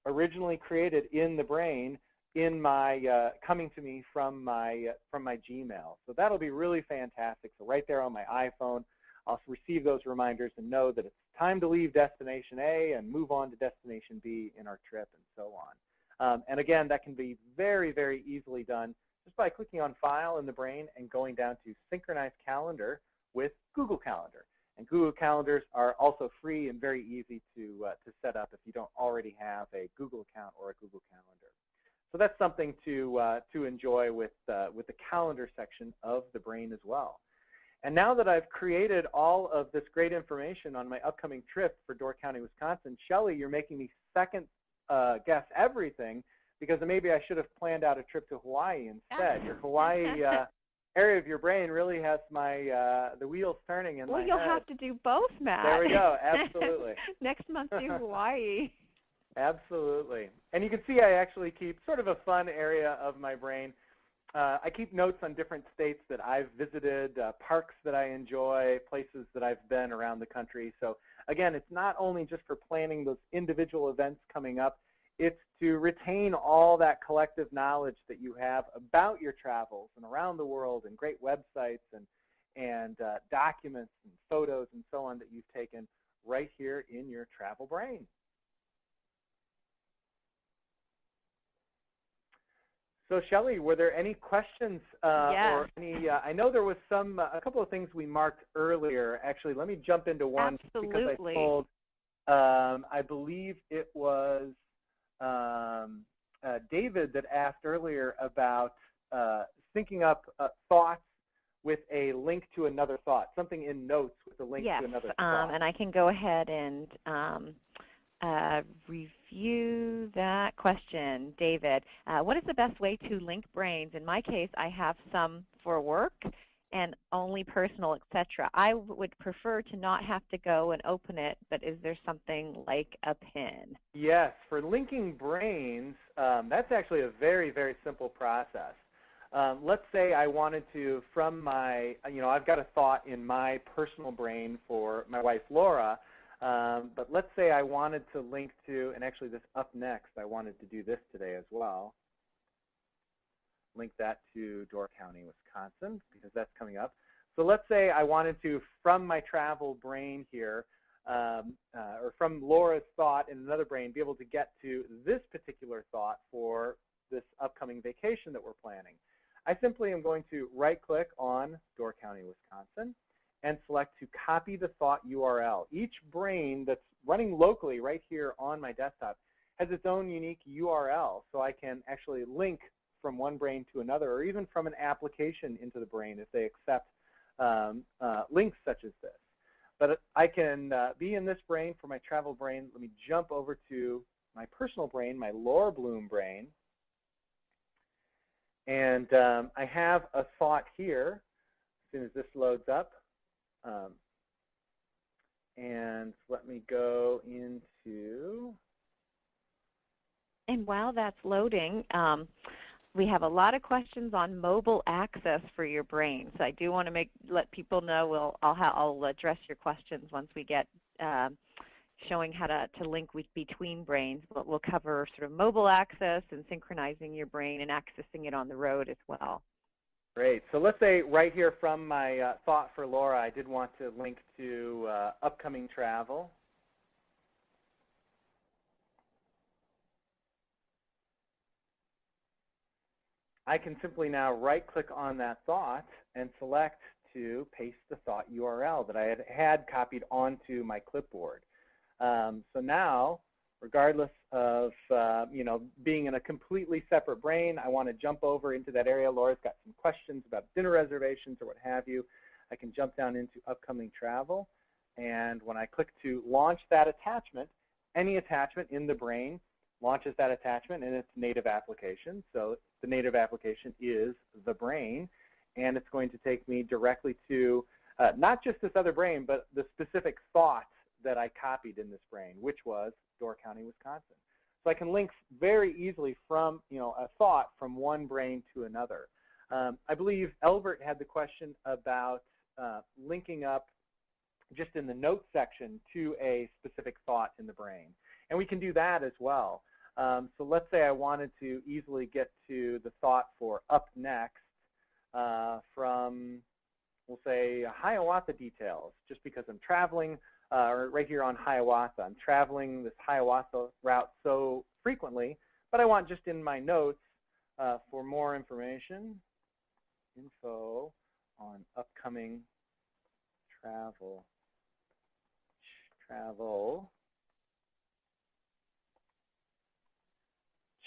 originally created in the brain in my coming to me from my Gmail. So that'll be really fantastic. So right there on my iPhone, I'll receive those reminders and know that it's time to leave destination A and move on to destination B in our trip and so on. And again, that can be very, very easily done just by clicking on File in the brain and going down to Synchronize Calendar with Google Calendar. And Google Calendars are also free and very easy to set up if you don't already have a Google account or a Google Calendar. So that's something to enjoy with the calendar section of the brain as well. And now that I've created all of this great information on my upcoming trip for Door County, Wisconsin, Shelley, you're making me second guess everything because maybe I should have planned out a trip to Hawaii instead. Your Hawaii area of your brain really has the wheels turning in my head. Well, you'll have to do both, Matt. There we go. Absolutely. Next month, do Hawaii. Absolutely. And you can see I actually keep sort of a fun area of my brain. I keep notes on different states that I've visited, parks that I enjoy, places that I've been around the country. So again, it's not only just for planning those individual events coming up, it's to retain all that collective knowledge that you have about your travels and around the world and great websites and documents and photos and so on that you've taken right here in your travel brain. So Shelley, were there any questions Yeah. or any? I know there was a couple of things we marked earlier. Actually, let me jump into one because I Absolutely. told. I believe it was David that asked earlier about syncing up thoughts with a link to another thought, something in notes with a link Yes, to another thought. and I can go ahead and review that question, David. What is the best way to link brains? In my case, I have some for work and only personal, etc. I would prefer to not have to go and open it, but is there something like a pin? Yes, for linking brains, that's actually a very, very simple process. Let's say I wanted to, from my, I've got a thought in my personal brain for my wife, Laura, but let's say I wanted to link to, and actually this up next, I wanted to do this today as well, link that to Door County, Wisconsin, because that's coming up. So let's say I wanted to, from my travel brain here, or from Laura's thought in another brain, be able to get to this particular thought for this upcoming vacation that we're planning. I simply am going to right-click on Door County, Wisconsin, and select to copy the thought URL. Each brain that's running locally right here on my desktop has its own unique URL, so I can actually link from one brain to another, or even from an application into the brain if they accept links such as this. But I can be in this brain for my travel brain. Let me jump over to my personal brain, my Laura Bloom brain. And I have a thought here as soon as this loads up. And let me go into... And while that's loading, we have a lot of questions on mobile access for your brain. So I do want to let people know I'll address your questions once we get showing how to link between brains. But we'll cover sort of mobile access and synchronizing your brain and accessing it on the road as well. Great. So let's say right here from my thought for Laura, I did want to link to upcoming travel. I can simply now right-click on that thought and select to paste the thought URL that I had copied onto my clipboard. So now, regardless of being in a completely separate brain, I want to jump over into that area. Laura's got some questions about dinner reservations or what have you. I can jump down into upcoming travel, and when I click to launch that attachment, any attachment in the brain launches that attachment in its native application. So the native application is the brain, and it's going to take me directly to not just this other brain, but the specific thought that I copied in this brain, which was Door County, Wisconsin. So I can link very easily from a thought from one brain to another. I believe Elbert had the question about linking up just in the notes section to a specific thought in the brain. And we can do that as well. So let's say I wanted to easily get to the thought for up next from, we'll say, Hiawatha details, just because I'm traveling right here on Hiawatha. I'm traveling this Hiawatha route so frequently, but I want just in my notes for more information, info on upcoming travel.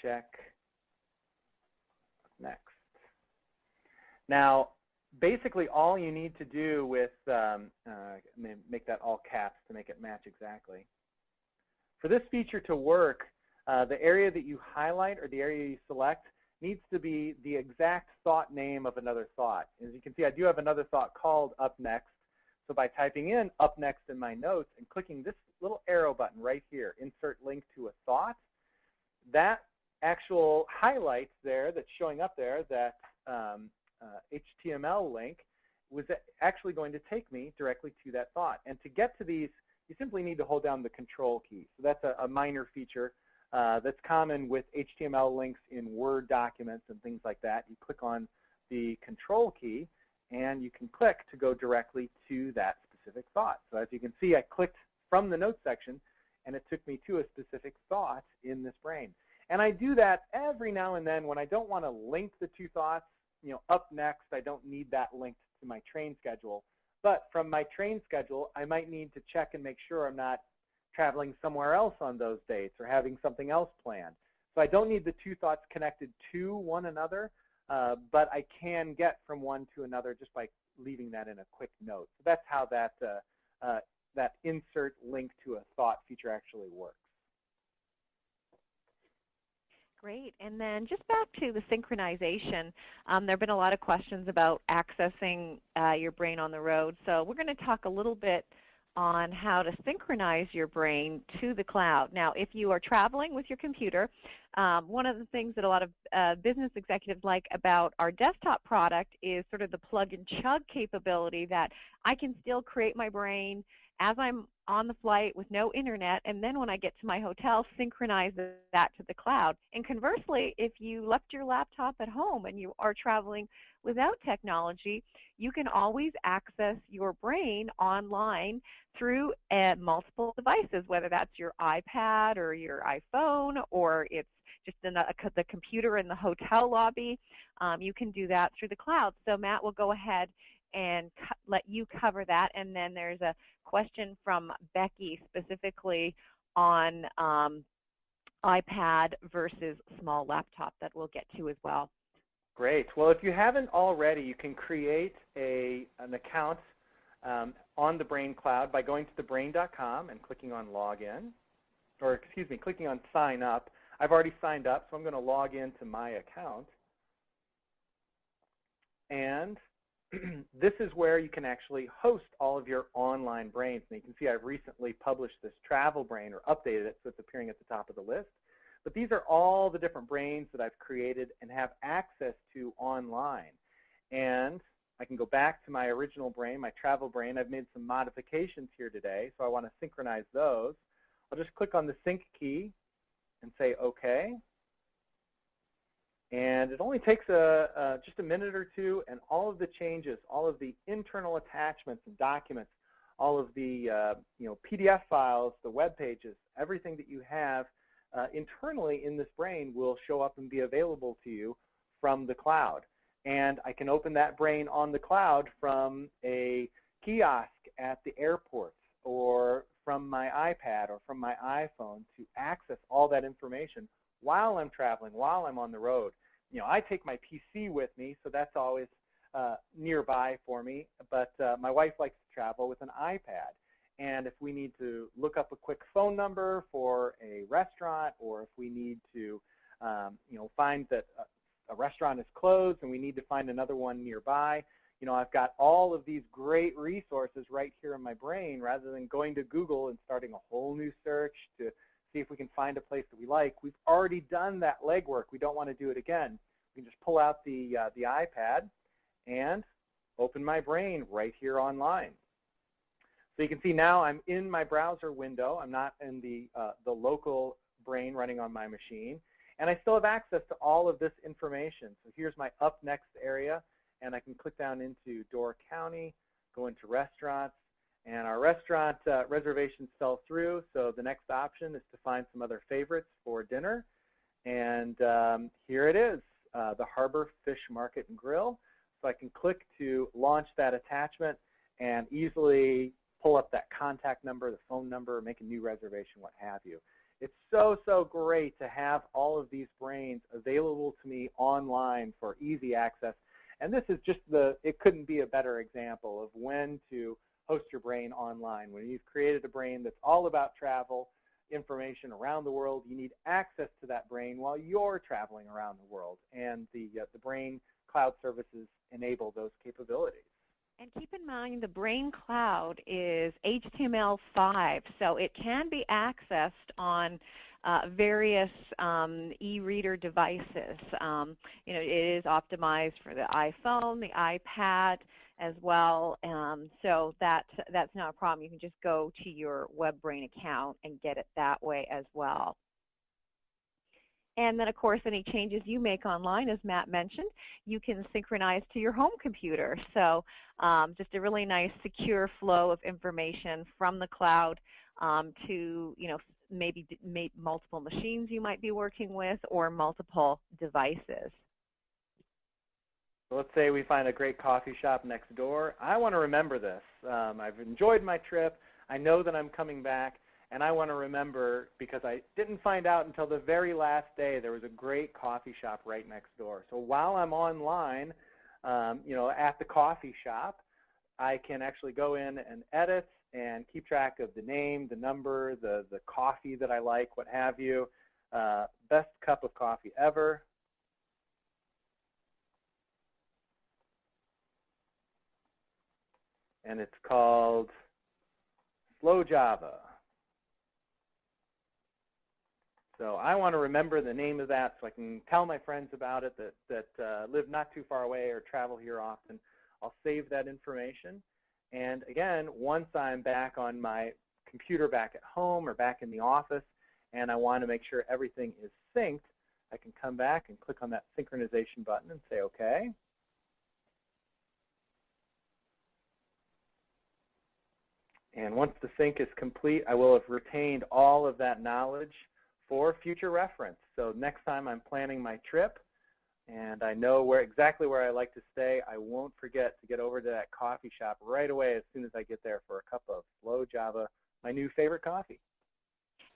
Check next. Now, basically all you need to do with, make that all caps to make it match exactly. For this feature to work, the area that you highlight or the area you select needs to be the exact thought name of another thought. As you can see, I do have another thought called up next. So by typing in up next in my notes and clicking this little arrow button right here, insert link to a thought, that actual highlight there that's showing up there, that HTML link, was actually going to take me directly to that thought. And to get to these, you simply need to hold down the control key. So that's a minor feature that's common with HTML links in Word documents and things like that. You click on the control key, and you can click to go directly to that specific thought. So as you can see, I clicked from the notes section, and it took me to a specific thought in this brain. And I do that every now and then when I don't want to link the two thoughts. Up next, I don't need that linked to my train schedule. But from my train schedule, I might need to check and make sure I'm not traveling somewhere else on those dates or having something else planned. So I don't need the two thoughts connected to one another, but I can get from one to another just by leaving that in a quick note. So that's how that insert link to a thought feature actually works. Great. And then just back to the synchronization, there have been a lot of questions about accessing your brain on the road. So we're going to talk a little bit on how to synchronize your brain to the cloud. Now, if you are traveling with your computer, one of the things that a lot of business executives like about our desktop product is sort of the plug and chug capability that I can still create my brain as I'm on the flight with no internet, and then when I get to my hotel, synchronize that to the cloud. And conversely, if you left your laptop at home and you are traveling without technology, you can always access your brain online through multiple devices, whether that's your iPad or your iPhone, or it's just the computer in the hotel lobby. You can do that through the cloud. So Matt will go ahead and let you cover that. And then there's a question from Becky specifically on iPad versus small laptop that we'll get to as well. Great. Well, if you haven't already, you can create an account on the Brain Cloud by going to thebrain.com and clicking on Login, or excuse me, clicking on Sign Up. I've already signed up, so I'm going to log into my account. And this is where you can actually host all of your online brains. And you can see I've recently published this travel brain, or updated it so it's appearing at the top of the list. But these are all the different brains that I've created and have access to online. And I can go back to my original brain, my travel brain. I've made some modifications here today, so I want to synchronize those. I'll just click on the sync key and say OK. And it only takes just a minute or two, and all of the changes, all of the internal attachments and documents, all of the PDF files, the web pages, everything that you have internally in this brain will show up and be available to you from the cloud. And I can open that brain on the cloud from a kiosk at the airport, or from my iPad or from my iPhone, to access all that information while I'm traveling, while I'm on the road. I take my PC with me, so that's always nearby for me, but my wife likes to travel with an iPad. And if we need to look up a quick phone number for a restaurant, or if we need to find that a restaurant is closed and we need to find another one nearby, I've got all of these great resources right here in my brain, rather than going to Google and starting a whole new search to see if we can find a place that we like. We've already done that legwork. We don't want to do it again. We can just pull out the iPad and open my brain right here online. So you can see now I'm in my browser window. I'm not in the local brain running on my machine. And I still have access to all of this information. So here's my up next area, and I can click down into Door County, go into restaurants, and our restaurant reservations fell through, so the next option is to find some other favorites for dinner. And here it is, the Harbor Fish Market and Grill. So I can click to launch that attachment and easily pull up that contact number, the phone number, make a new reservation, what have you. It's so, so great to have all of these brains available to me online for easy access. And this is just it couldn't be a better example of when to host your brain online. When you've created a brain that's all about travel, information around the world, you need access to that brain while you're traveling around the world. And the Brain Cloud services enable those capabilities. And keep in mind, the Brain Cloud is HTML5, so it can be accessed on various e-reader devices. It is optimized for the iPhone, the iPad as well, so that's not a problem. You can just go to your WebBrain account and get it that way as well. And then, of course, any changes you make online, as Matt mentioned, you can synchronize to your home computer. So just a really nice, secure flow of information from the cloud to, maybe multiple machines you might be working with or multiple devices. So let's say we find a great coffee shop next door. I want to remember this. I've enjoyed my trip. I know that I'm coming back, and I want to remember because I didn't find out until the very last day there was a great coffee shop right next door. So while I'm online, at the coffee shop, I can actually go in and edit and keep track of the name, the number, the coffee that I like, what have you. Best cup of coffee ever. And it's called Slow Java. So I want to remember the name of that so I can tell my friends about it that live not too far away or travel here often. I'll save that information. And again, once I'm back on my computer back at home or back in the office and I want to make sure everything is synced, I can come back and click on that synchronization button and say OK. And once the sync is complete, I will have retained all of that knowledge for future reference. So next time I'm planning my trip and I know exactly where I like to stay, I won't forget to get over to that coffee shop right away as soon as I get there for a cup of Slow Java, my new favorite coffee.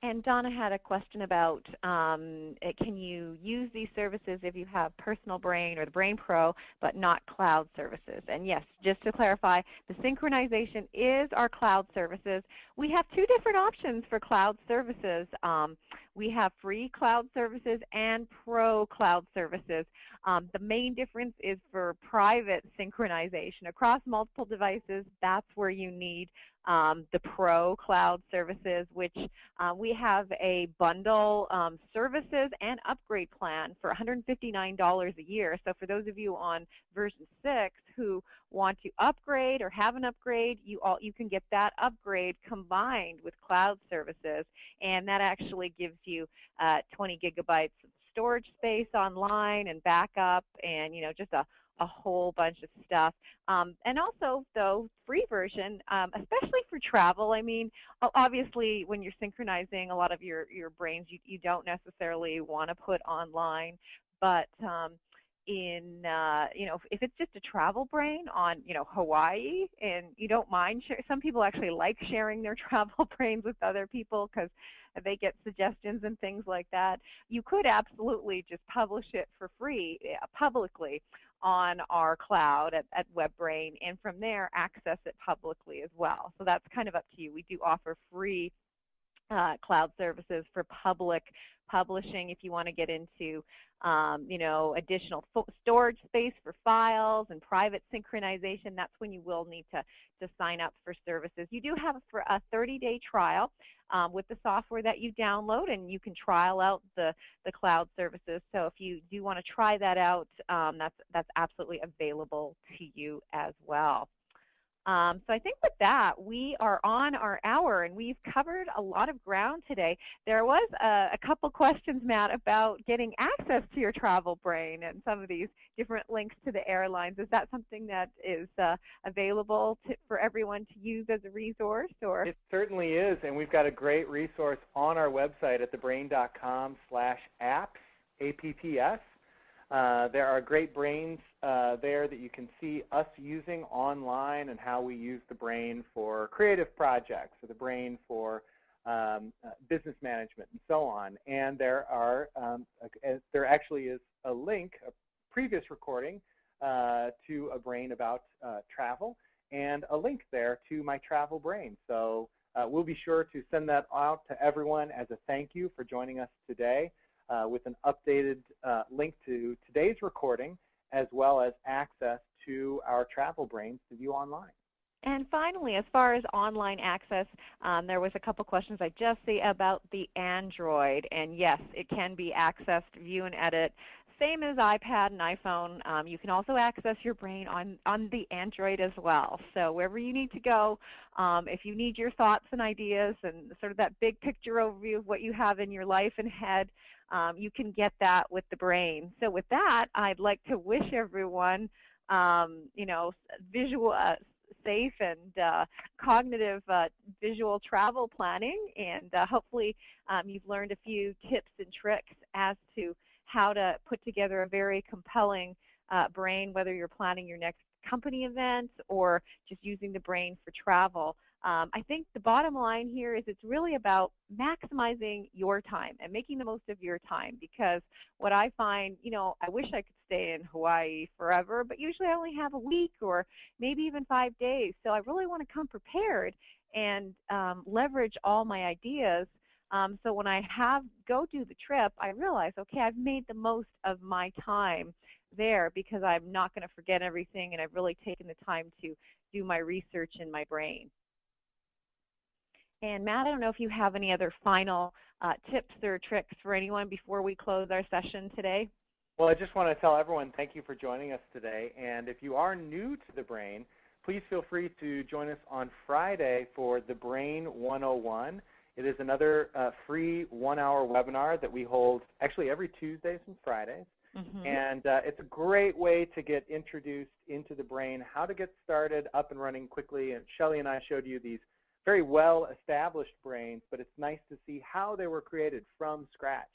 And Donna had a question about can you use these services if you have Personal Brain or the Brain Pro, but not cloud services? And yes, just to clarify, the synchronization is our cloud services. We have two different options for cloud services. We have free cloud services and pro cloud services. The main difference is for private synchronization across multiple devices. That's where you need the pro cloud services, which we have a bundle services and upgrade plan for $159 a year. So for those of you on version 6 who want to upgrade or have an upgrade, you can get that upgrade combined with cloud services, and that actually gives you 20 gigabytes of storage space online and backup, and just a whole bunch of stuff. And also, though, free version, especially for travel. I mean, obviously, when you're synchronizing a lot of your brains, you don't necessarily want to put online, but if it's just a travel brain on, Hawaii, and you don't mind, some people actually like sharing their travel brains with other people because they get suggestions and things like that. You could absolutely just publish it for free publicly on our cloud at WebBrain, and from there access it publicly as well. So that's kind of up to you. We do offer free cloud services for public publishing if you want to get into additional storage space for files and private synchronization. That's when you will need to sign up for services. You do have a 30-day trial with the software that you download, and you can trial out the cloud services. So if you do want to try that out, that's absolutely available to you as well. So I think with that, we are on our hour, and we've covered a lot of ground today. There was a couple questions, Matt, about getting access to your travel brain and some of these different links to the airlines. Is that something that is available for everyone to use as a resource? Or? It certainly is, and we've got a great resource on our website at thebrain.com/apps, APPS. There are great brains there that you can see us using online and how we use the brain for creative projects, or the brain for business management, and so on. And there actually is a link, a previous recording to a brain about travel, and a link there to my travel brain. So we'll be sure to send that out to everyone as a thank you for joining us today. With an updated link to today's recording, as well as access to our travel brains to view online. And finally, as far as online access, there was a couple questions I just see about the Android. And yes, it can be accessed, view and edit, same as iPad and iPhone. You can also access your brain on the Android as well. So wherever you need to go, if you need your thoughts and ideas and sort of that big picture overview of what you have in your life and head, you can get that with the brain. So with that, I'd like to wish everyone, safe and cognitive visual travel planning. And hopefully you've learned a few tips and tricks as to how to put together a very compelling brain, whether you're planning your next company event or just using the brain for travel. I think the bottom line here is it's really about maximizing your time and making the most of your time, because what I find, I wish I could stay in Hawaii forever, but usually I only have a week or maybe even 5 days. So I really want to come prepared and leverage all my ideas. So when I go do the trip, I realize, okay, I've made the most of my time there because I'm not going to forget everything, and I've really taken the time to do my research in my brain. And Matt, I don't know if you have any other final tips or tricks for anyone before we close our session today. Well, I just want to tell everyone thank you for joining us today. And if you are new to the brain, please feel free to join us on Friday for The Brain 101. It is another free 1-hour webinar that we hold actually every Tuesdays and Fridays. Mm-hmm. And it's a great way to get introduced into the brain, how to get started up and running quickly. And Shelley and I showed you these very well-established brains, but it's nice to see how they were created from scratch.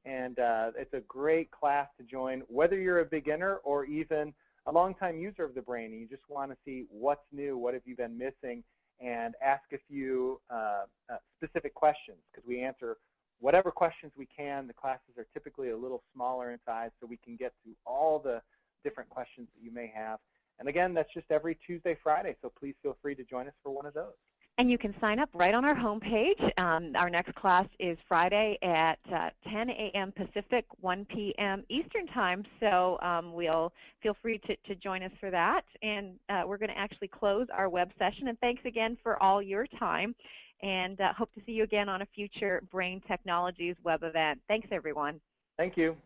And it's a great class to join, whether you're a beginner or even a longtime user of the brain and you just want to see what's new, what have you been missing, and ask a few specific questions, because we answer whatever questions we can. The classes are typically a little smaller in size, so we can get to all the different questions that you may have. And again, that's just every Tuesday, Friday, so please feel free to join us for one of those. And you can sign up right on our homepage. Our next class is Friday at 10 a.m. Pacific, 1 p.m. Eastern Time. So we'll feel free to join us for that. And we're going to actually close our web session. And thanks again for all your time. And hope to see you again on a future Brain Technologies web event. Thanks, everyone. Thank you.